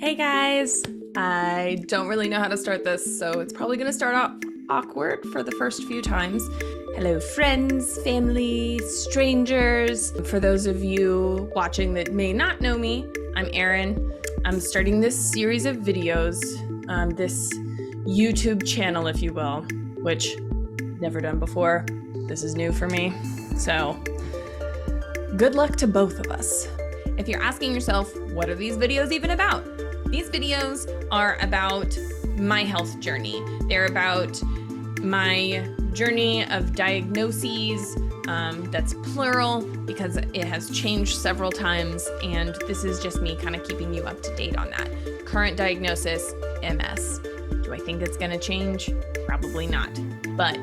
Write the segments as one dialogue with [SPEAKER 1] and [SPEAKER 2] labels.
[SPEAKER 1] Hey guys! I don't really know how to start this, so it's probably gonna start off awkward for the first few times. Hello friends, family, strangers. For those of you watching that may not know me, I'm Erin. I'm starting this series of videos, this YouTube channel, if you will, which never done before. This is new for me, so good luck to both of us. If you're asking yourself, what are these videos even about? These videos are about my health journey. They're about my journey of diagnoses. That's plural because it has changed several times, and this is just me kind of keeping you up to date on that. Current diagnosis, MS. Do I think it's gonna change? Probably not, but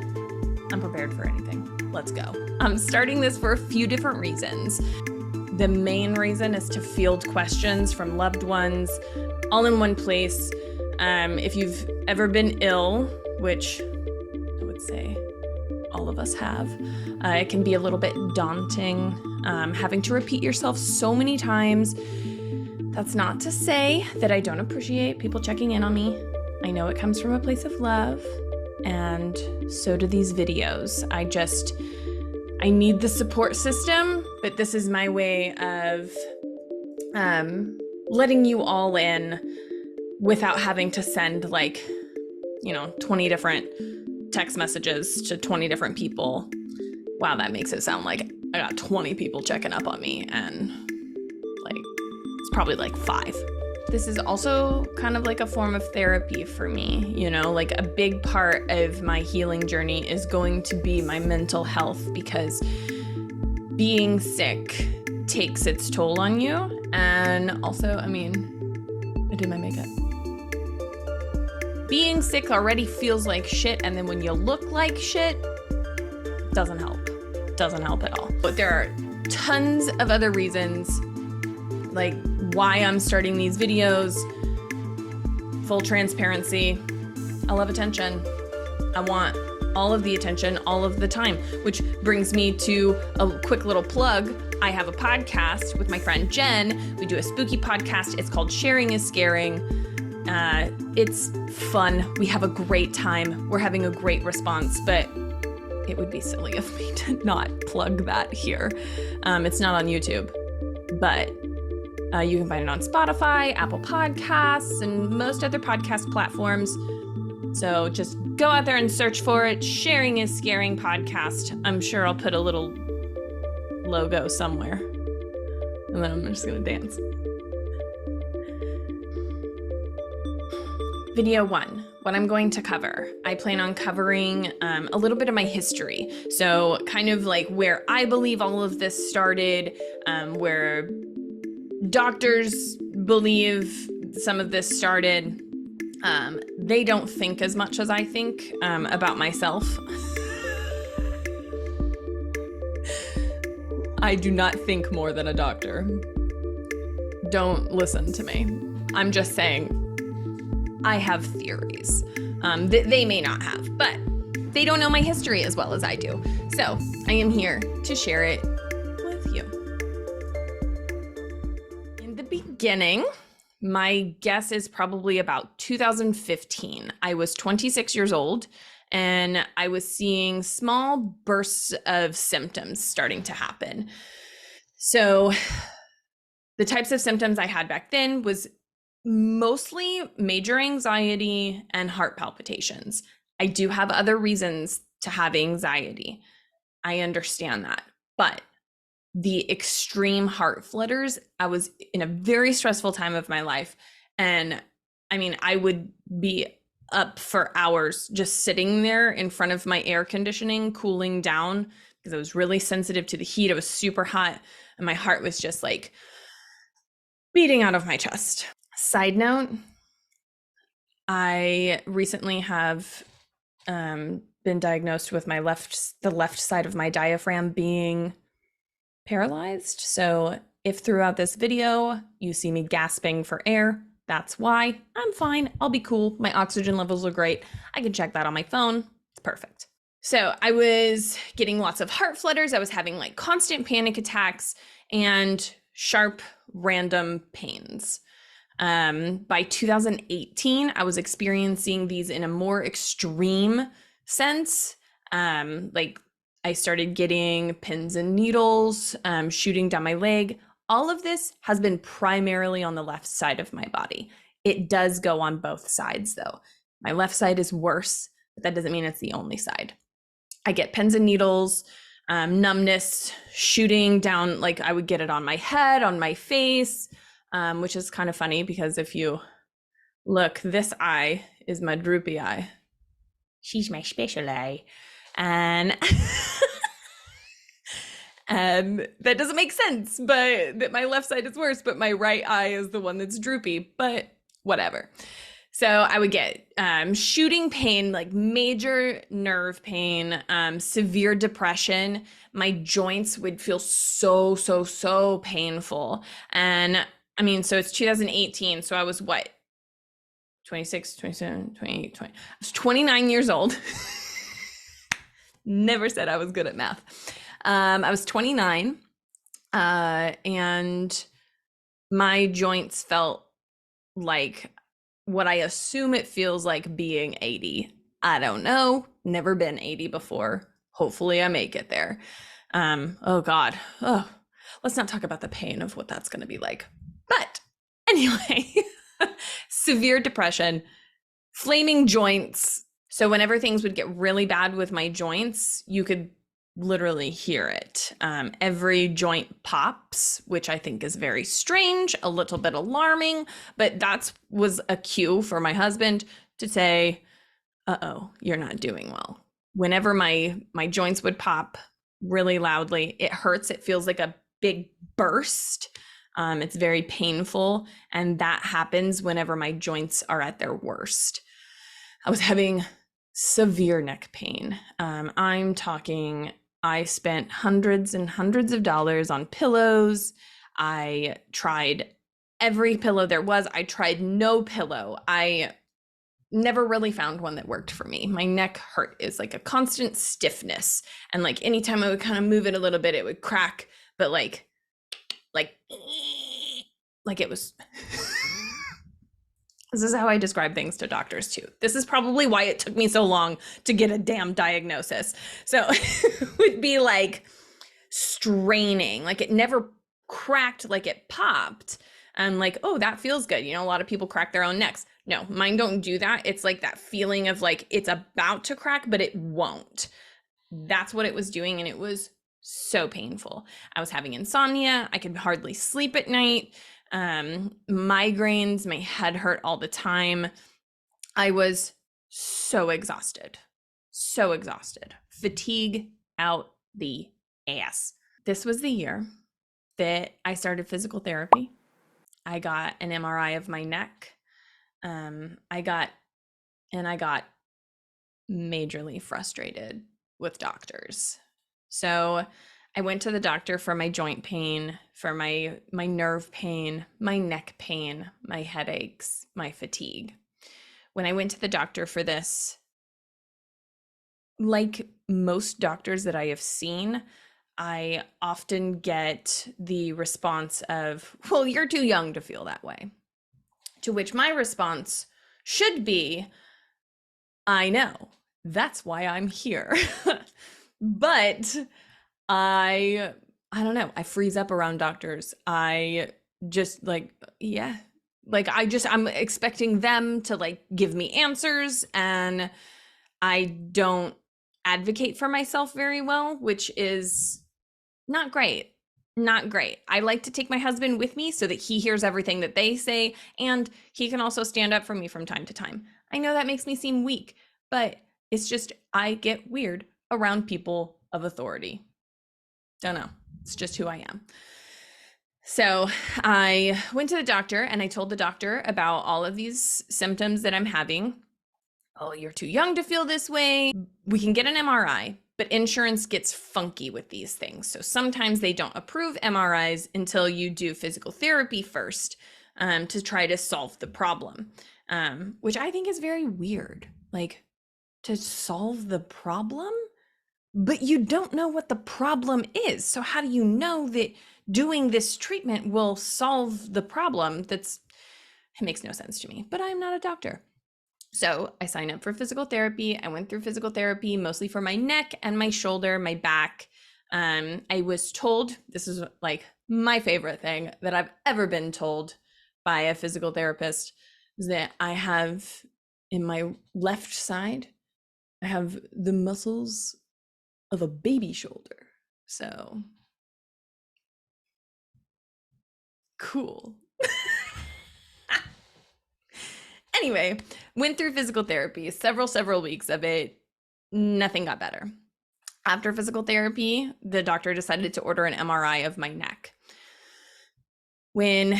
[SPEAKER 1] I'm prepared for anything. Let's go. I'm starting this for a few different reasons. The main reason is to field questions from loved ones all in one place. If you've ever been ill, which I would say all of us have, it can be a little bit daunting, having to repeat yourself so many times. That's not to say that I don't appreciate people checking in on me. I know it comes from a place of love, and so do these videos. I need the support system, but this is my way of letting you all in without having to send 20 different text messages to 20 different people. Wow, that makes it sound like I got 20 people checking up on me, and it's probably 5. This is also kind of like a form of therapy for me, a big part of my healing journey is going to be my mental health, because being sick takes its toll on you. And also, I did my makeup. Being sick already feels like shit, and then when you look like shit, doesn't help. Doesn't help at all. But there are tons of other reasons, like why I'm starting these videos. Full transparency, I love attention. I want all of the attention all of the time, which brings me to a quick little plug. I have a podcast with my friend Jen. We do a spooky podcast. It's called Sharing is Scaring. It's fun. We have a great time. We're having a great response, but it would be silly of me to not plug that here. It's not on YouTube, but you can find it on Spotify, Apple Podcasts, and most other podcast platforms. So just go out there and search for it. Sharing is Scaring podcast. I'm sure I'll put a little logo somewhere, and then I'm just gonna dance. Video 1, what I'm going to cover. I plan on covering a little bit of my history. So kind of like where I believe all of this started, where doctors believe some of this started. They don't think as much as I think about myself. I do not think more than a doctor. Don't listen to me. I'm just saying I have theories that they may not have, but they don't know my history as well as I do. So I am here to share it with you. In the beginning, my guess is probably about 2015. I was 26 years old, and I was seeing small bursts of symptoms starting to happen. So the types of symptoms I had back then was mostly major anxiety and heart palpitations. I do have other reasons to have anxiety. I understand that, but the extreme heart flutters, I was in a very stressful time of my life. And I would be up for hours just sitting there in front of my air conditioning, cooling down, because I was really sensitive to the heat. It was super hot, and my heart was just beating out of my chest. Side note, I recently have been diagnosed with the left side of my diaphragm being paralyzed. So if throughout this video you see me gasping for air, that's why. I'm fine. I'll be cool. My oxygen levels are great. I can check that on my phone. It's perfect. So I was getting lots of heart flutters. I was having constant panic attacks and sharp random pains. By 2018, I was experiencing these in a more extreme sense. Like I started getting pins and needles, shooting down my leg. All of this has been primarily on the left side of my body. It does go on both sides though. My left side is worse, but that doesn't mean it's the only side. I get pins and needles, numbness, shooting down, like I would get it on my head, on my face, which is kind of funny because if you look, this eye is my droopy eye. She's my special eye. And that doesn't make sense, but that my left side is worse, but my right eye is the one that's droopy, but whatever. So I would get shooting pain, like major nerve pain, severe depression. My joints would feel so painful. And I mean, so it's 2018. So I was what? 26, 27, 28, 20. I was 29 years old. Never said I was good at math. I was 29 and my joints felt like what I assume it feels like being 80. I don't know. Never been 80 before. Hopefully I make it there. Oh God. Oh, let's not talk about the pain of what that's going to be like. But anyway, severe depression, flaming joints. So whenever things would get really bad with my joints, you could literally hear it. Every joint pops, which I think is very strange, a little bit alarming, but that was a cue for my husband to say, uh-oh, you're not doing well. Whenever my joints would pop really loudly, it hurts. It feels like a big burst. It's very painful. And that happens whenever my joints are at their worst. I was having severe neck pain. I'm talking, I spent hundreds and hundreds of dollars on pillows. I tried every pillow there was. I tried no pillow. I never really found one that worked for me. My neck hurt. It's like a constant stiffness. And like anytime I would kind of move it a little bit, it would crack, but like it was This is how I describe things to doctors too. This is probably why it took me so long to get a damn diagnosis. So it would be like straining, like it never cracked, like it popped. And like, oh, that feels good. You know, a lot of people crack their own necks. No, mine don't do that. It's like that feeling of like it's about to crack, but it won't. That's what it was doing. And it was so painful. I was having insomnia. I could hardly sleep at night. Migraines, my head hurt all the time. I was so exhausted, fatigue out the ass. This was the year that I started physical therapy. I got an MRI of my neck. I got majorly frustrated with doctors. So I went to the doctor for my joint pain, for my nerve pain, my neck pain, my headaches, my fatigue. When I went to the doctor for this, like most doctors that I have seen, I often get the response of, well, you're too young to feel that way. To which my response should be, I know, that's why I'm here. But I don't know. I freeze up around doctors. I just like, yeah, like I'm expecting them to like give me answers, and I don't advocate for myself very well, which is not great. Not great. I like to take my husband with me so that he hears everything that they say, and he can also stand up for me from time to time. I know that makes me seem weak, but it's just, I get weird around people of authority. Don't know. It's just who I am. So I went to the doctor and I told the doctor about all of these symptoms that I'm having. Oh, you're too young to feel this way. We can get an MRI, but insurance gets funky with these things. So sometimes they don't approve MRIs until you do physical therapy first, to try to solve the problem, which I think is very weird. Like, to solve the problem? But you don't know what the problem is. So how do you know that doing this treatment will solve the problem? It makes no sense to me, but I'm not a doctor. So I signed up for physical therapy. I went through physical therapy mostly for my neck and my shoulder, my back. I was told, this is like my favorite thing that I've ever been told by a physical therapist, is that I have in my left side, I have the muscles of a baby shoulder. So cool. Anyway, went through physical therapy, several weeks of it. Nothing got better. After physical therapy, the doctor decided to order an MRI of my neck. When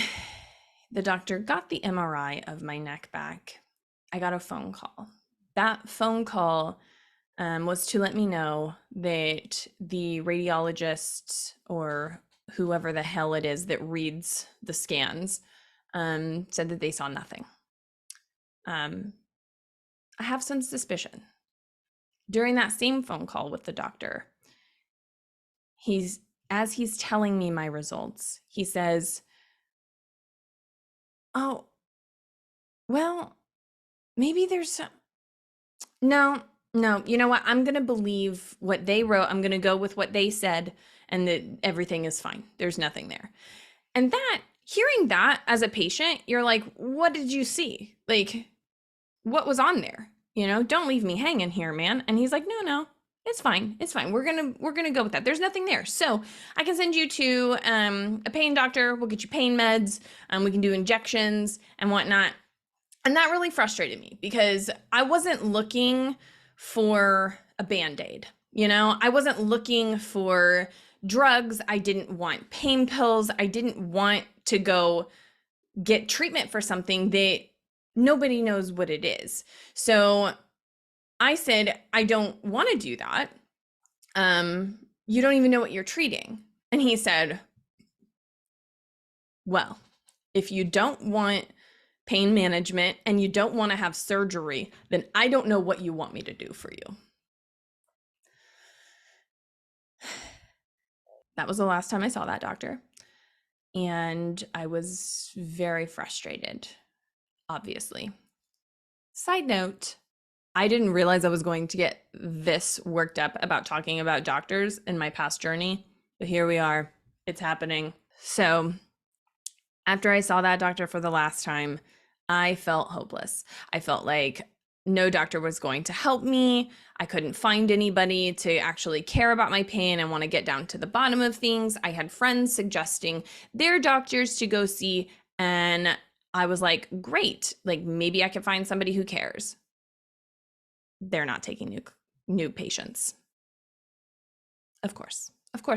[SPEAKER 1] the doctor got the MRI of my neck back, I got a phone call. That phone call was to let me know that the radiologist, or whoever the hell it is that reads the scans, said that they saw nothing. I have some suspicion. During that same phone call with the doctor, as he's telling me my results, he says, "Oh, well, maybe there's some." No, you know what? I'm going to believe what they wrote. I'm going to go with what they said, and that everything is fine. There's nothing there. And hearing that as a patient, you're like, what did you see? Like, what was on there? Don't leave me hanging here, man. And he's like, no, it's fine. It's fine. We're gonna go with that. There's nothing there. So I can send you to a pain doctor. We'll get you pain meds. We can do injections and whatnot. And that really frustrated me because I wasn't looking for a Band-Aid. I wasn't looking for drugs. I didn't want pain pills. I didn't want to go get treatment for something that nobody knows what it is. So I said, I don't want to do that. You don't even know what you're treating. And he said, well, if you don't want pain management and you don't want to have surgery, then I don't know what you want me to do for you. That was the last time I saw that doctor. And I was very frustrated, obviously. Side note, I didn't realize I was going to get this worked up about talking about doctors in my past journey, but here we are. It's happening. So after I saw that doctor for the last time, I felt hopeless. I felt like no doctor was going to help me. I couldn't find anybody to actually care about my pain and want to get down to the bottom of things. I had friends suggesting their doctors to go see, and I was like, great, like maybe I could find somebody who cares. They're not taking new patients. Of course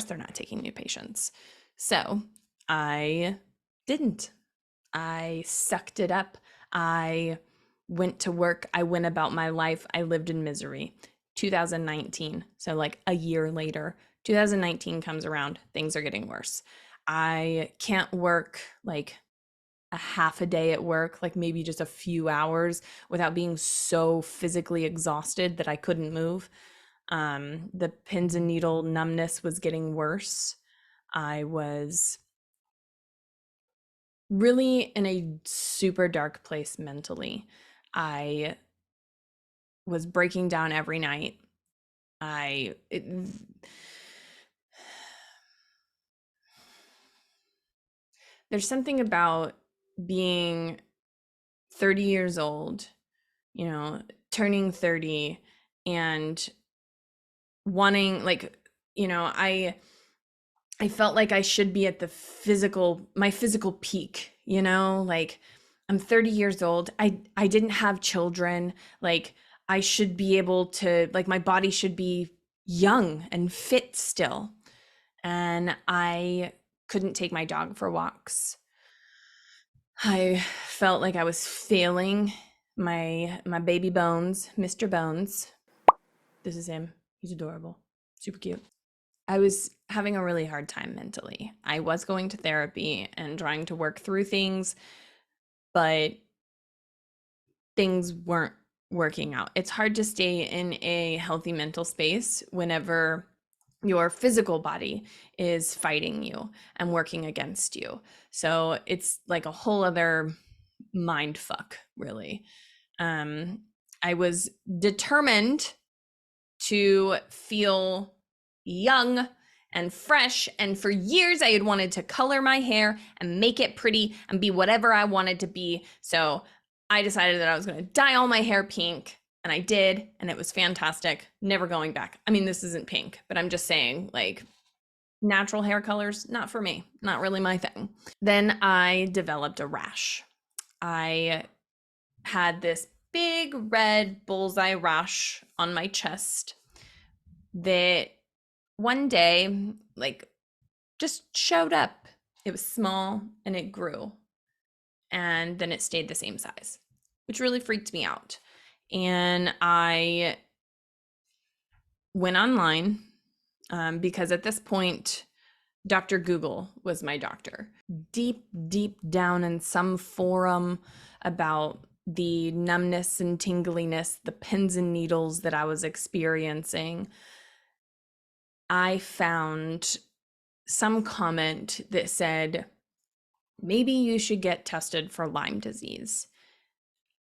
[SPEAKER 1] they're not taking new patients. So I didn't. I sucked it up. I went to work. I went about my life. I lived in misery. 2019. So like a year later, 2019 comes around. Things are getting worse. I can't work like a half a day at work, like maybe just a few hours, without being so physically exhausted that I couldn't move. The pins and needle numbness was getting worse. I was really in a super dark place mentally. I was breaking down every night. There's something about being 30 years old, turning 30 and wanting, like, I felt like I should be at my physical peak, like I'm 30 years old. I didn't have children. Like I should be able to, like my body should be young and fit still. And I couldn't take my dog for walks. I felt like I was failing my baby Bones, Mr. Bones. This is him. He's adorable. Super cute. I was having a really hard time mentally. I was going to therapy and trying to work through things, but things weren't working out. It's hard to stay in a healthy mental space whenever your physical body is fighting you and working against you. So it's like a whole other mind fuck, really. I was determined to feel young and fresh. And for years, I had wanted to color my hair and make it pretty and be whatever I wanted to be. So I decided that I was going to dye all my hair pink. And I did. And it was fantastic. Never going back. I mean, this isn't pink, but I'm just saying, like, natural hair colors, not for me. Not really my thing. Then I developed a rash. I had this big red bullseye rash on my chest that one day, like, just showed up. It was small and it grew. And then it stayed the same size, which really freaked me out. And I went online because at this point, Dr. Google was my doctor. Deep, deep down in some forum about the numbness and tingliness, the pins and needles that I was experiencing, I found some comment that said, maybe you should get tested for Lyme disease.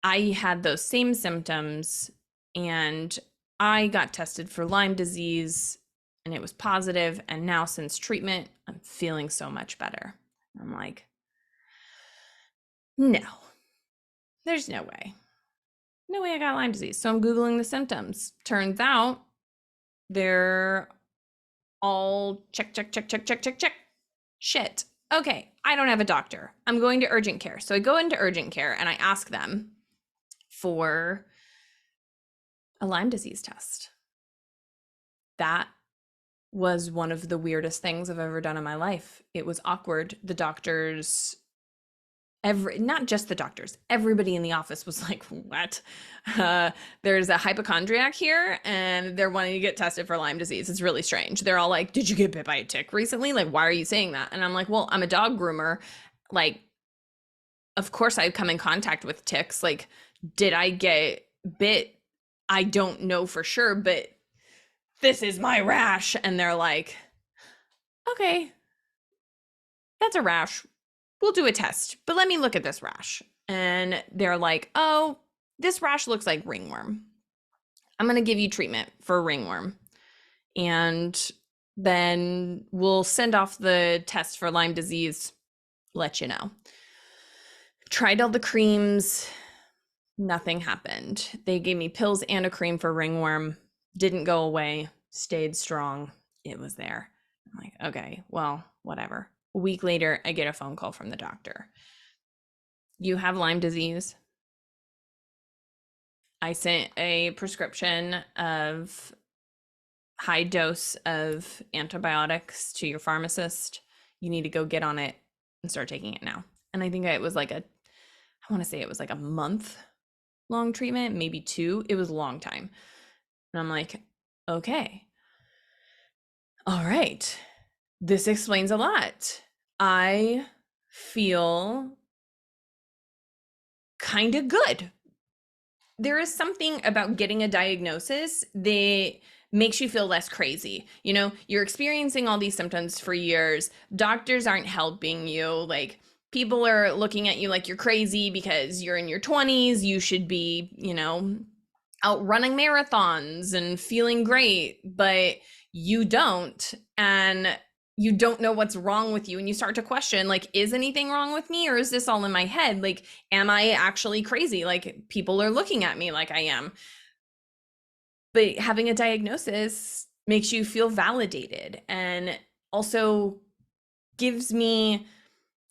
[SPEAKER 1] I had those same symptoms and I got tested for Lyme disease and it was positive. And now since treatment, I'm feeling so much better. I'm like, no, there's no way. No way I got Lyme disease. So I'm Googling the symptoms. Turns out they're all check. Shit. Okay, I don't have a doctor. I'm going to urgent care. So I go into urgent care and I ask them for a Lyme disease test. That was one of the weirdest things I've ever done in my life. It was awkward. The doctors, not just the doctors, everybody in the office was like, what? There's a hypochondriac here and they're wanting to get tested for Lyme disease. It's really strange. They're all like, did you get bit by a tick recently? Like, why are you saying that? And I'm like, well, I'm a dog groomer. Like, of course I come in contact with ticks. Like, did I get bit? I don't know for sure, but this is my rash. And they're like, okay, that's a rash. We'll do a test, but let me look at this rash. And they're like, oh, this rash looks like ringworm. I'm going to give you treatment for ringworm. And then we'll send off the test for Lyme disease, let you know. Tried all the creams. Nothing happened. They gave me pills and a cream for ringworm. Didn't go away. Stayed strong. It was there. I'm like, okay, well, whatever. A week later, I get a phone call from the doctor. You have Lyme disease. I sent a prescription of high dose of antibiotics to your pharmacist. You need to go get on it and start taking it now. And I think it was like I want to say it was like a month long treatment, maybe 2. It was a long time. And I'm like, okay, all right. This explains a lot. I feel kind of good. There is something about getting a diagnosis that makes you feel less crazy. You know, you're experiencing all these symptoms for years. Doctors aren't helping you. Like, people are looking at you like you're crazy because you're in your 20s. You should be, you know, out running marathons and feeling great, but you don't. And you don't know what's wrong with you. And you start to question, like, is anything wrong with me? Or is this all in my head? Like, am I actually crazy? Like, people are looking at me like I am. But having a diagnosis makes you feel validated and also gives me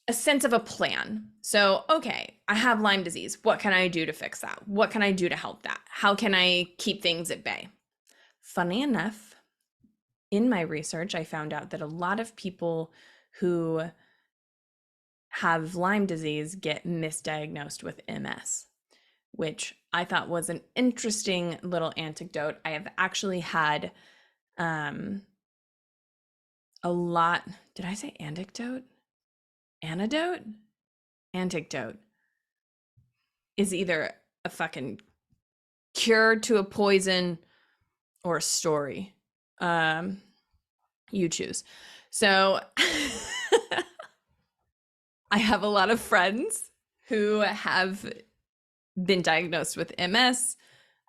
[SPEAKER 1] a sense of a plan. So, okay, I have Lyme disease. What can I do to fix that? What can I do to help that? How can I keep things at bay? Funny enough, in my research, I found out that a lot of people who have Lyme disease get misdiagnosed with MS, which I thought was an interesting little anecdote. I have actually had a lot, did I say anecdote? Antidote? Anecdote is either a fucking cure to a poison or a story. You choose. So I have a lot of friends who have been diagnosed with MS.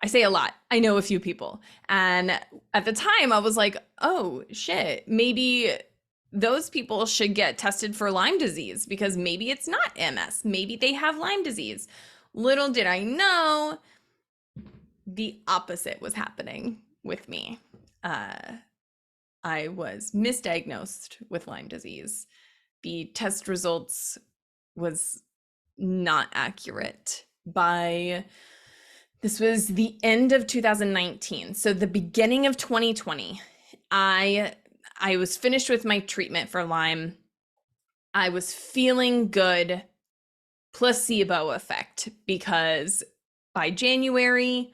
[SPEAKER 1] I say a lot. I know a few people. And at the time, I was like, oh, shit, maybe those people should get tested for Lyme disease because maybe it's not MS. Maybe they have Lyme disease. Little did I know the opposite was happening with me. I was misdiagnosed with Lyme disease. The test results was not accurate by this was the end of 2019. So the beginning of 2020, I was finished with my treatment for Lyme. I was feeling good, placebo effect, because by January,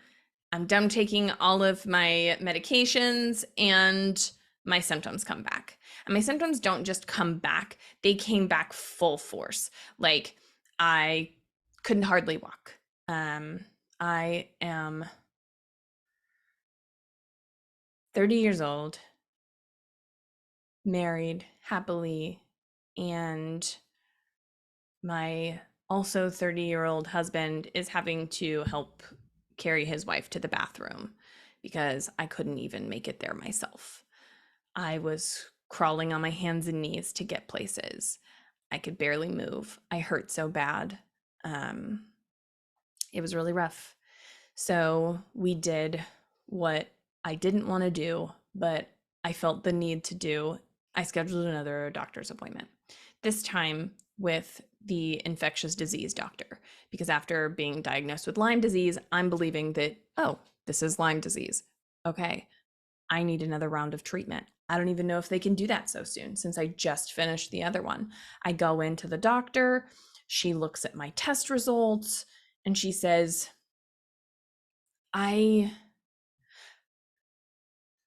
[SPEAKER 1] I'm done taking all of my medications and my symptoms come back. And my symptoms don't just come back, they came back full force. Like I couldn't hardly walk. I am 30 years old, married happily, and my also 30-year-old husband is having to help carry his wife to the bathroom because I couldn't even make it there myself. I was crawling on my hands and knees to get places. I could barely move. I hurt so bad. It was really rough. So we did what I didn't want to do, but I felt the need to do. I scheduled another doctor's appointment, this time with the infectious disease doctor, because after being diagnosed with Lyme disease, I'm believing that, oh, this is Lyme disease. Okay, I need another round of treatment. I don't even know if they can do that so soon since I just finished the other one. I go into the doctor, she looks at my test results, and she says, I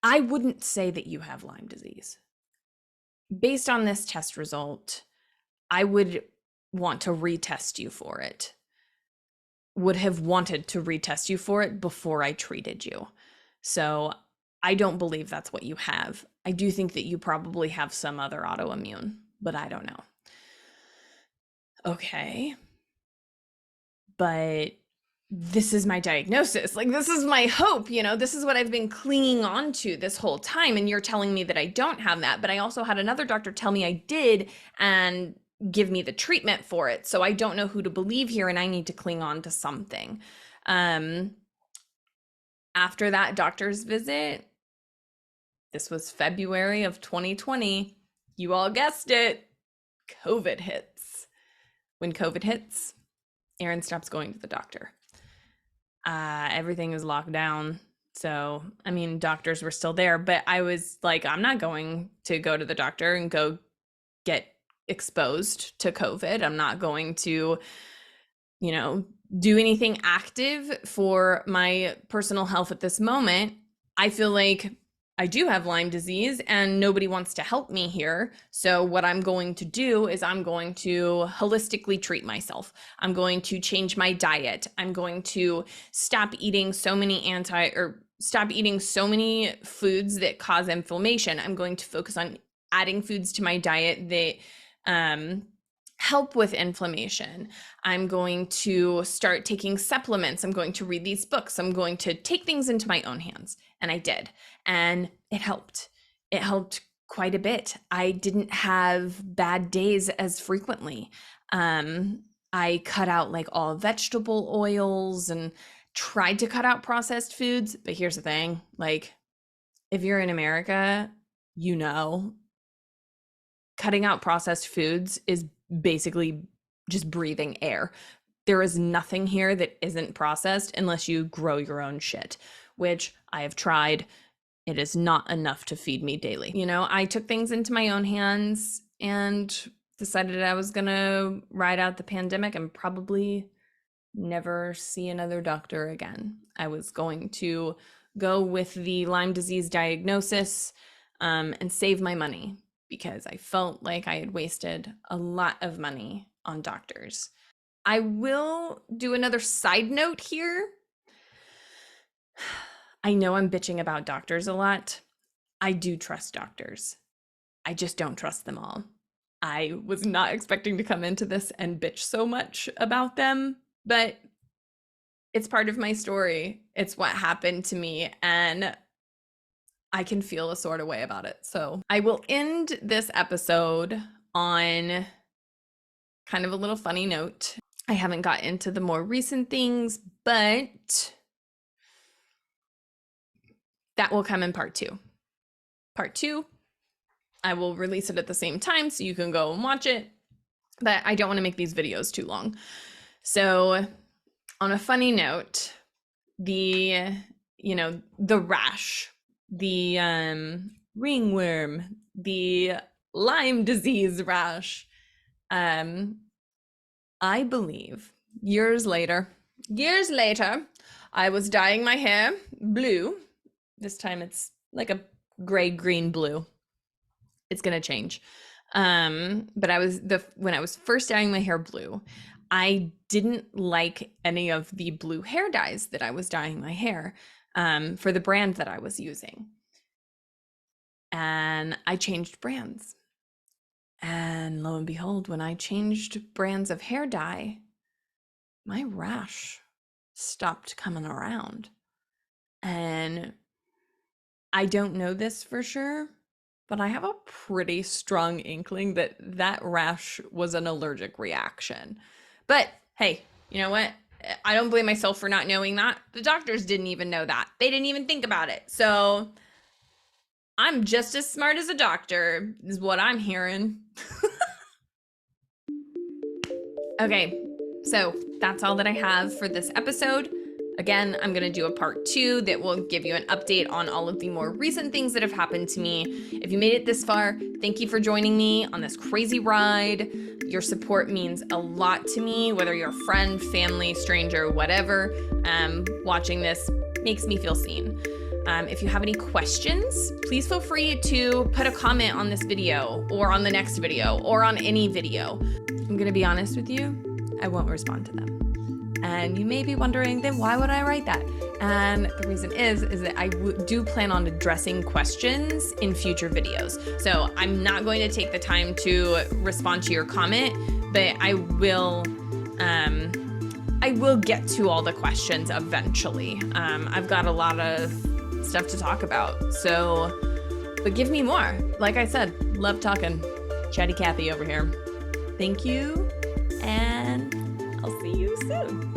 [SPEAKER 1] wouldn't say that you have Lyme disease. Based on this test result, I would want to retest you for it. Would have wanted to retest you for it before I treated you. So I don't believe that's what you have. I do think that you probably have some other autoimmune, but I don't know. Okay. But this is my diagnosis. Like, this is my hope, you know, this is what I've been clinging on to this whole time. And you're telling me that I don't have that. But I also had another doctor tell me I did and give me the treatment for it. So I don't know who to believe here, and I need to cling on to something. After that doctor's visit, this was February of 2020. You all guessed it. COVID hits. When COVID hits, Aaron stops going to the doctor. Everything is locked down. So, I mean, doctors were still there, but I was like, I'm not going to go to the doctor and go get exposed to COVID. I'm not going to, you know, do anything active for my personal health at this moment. I feel like I do have Lyme disease and nobody wants to help me here. So what I'm going to do is I'm going to holistically treat myself. I'm going to change my diet. I'm going to stop eating so many foods that cause inflammation. I'm going to focus on adding foods to my diet that help with inflammation. I'm going to start taking supplements. I'm going to read these books. I'm going to take things into my own hands. And I did. And it helped. It helped quite a bit. I didn't have bad days as frequently. I cut out like all vegetable oils and tried to cut out processed foods. But here's the thing, like, if you're in America, you know, cutting out processed foods is basically just breathing air. There is nothing here that isn't processed unless you grow your own shit, which I have tried. It is not enough to feed me daily. You know, I took things into my own hands and decided I was gonna ride out the pandemic and probably never see another doctor again. I was going to go with the Lyme disease diagnosis and save my money, because I felt like I had wasted a lot of money on doctors. I will do another side note here. I know I'm bitching about doctors a lot. I do trust doctors. I just don't trust them all. I was not expecting to come into this and bitch so much about them, but it's part of my story. It's what happened to me, and I can feel a sort of way about it. So I will end this episode on kind of a little funny note. I haven't got into the more recent things, but that will come in part 2. Part 2, I will release it at the same time so you can go and watch it, but I don't want to make these videos too long. So on a funny note, the rash, the ringworm, the Lyme disease rash, I believe years later, I was dyeing my hair blue. This time it's like a gray-green blue. It's gonna change. But when I was first dyeing my hair blue, I didn't like any of the blue hair dyes that I was dyeing my hair for the brand that I was using. And I changed brands. And lo and behold, when I changed brands of hair dye, my rash stopped coming around. And I don't know this for sure, but I have a pretty strong inkling that that rash was an allergic reaction. But hey, you know what? I don't blame myself for not knowing that. The doctors didn't even know that. They didn't even think about it. So I'm just as smart as a doctor, is what I'm hearing. Okay, so that's all that I have for this episode. Again, I'm gonna do a part 2 that will give you an update on all of the more recent things that have happened to me. If you made it this far, thank you for joining me on this crazy ride. Your support means a lot to me, whether you're a friend, family, stranger, whatever. Watching this makes me feel seen. If you have any questions, please feel free to put a comment on this video or on the next video or on any video. I'm gonna be honest with you, I won't respond to them. And you may be wondering, then why would I write that? And the reason is that I do plan on addressing questions in future videos. So I'm not going to take the time to respond to your comment, but I will get to all the questions eventually. I've got a lot of stuff to talk about. So, but give me more. Like I said, love talking. Chatty Cathy over here. Thank you, and I'll see you soon.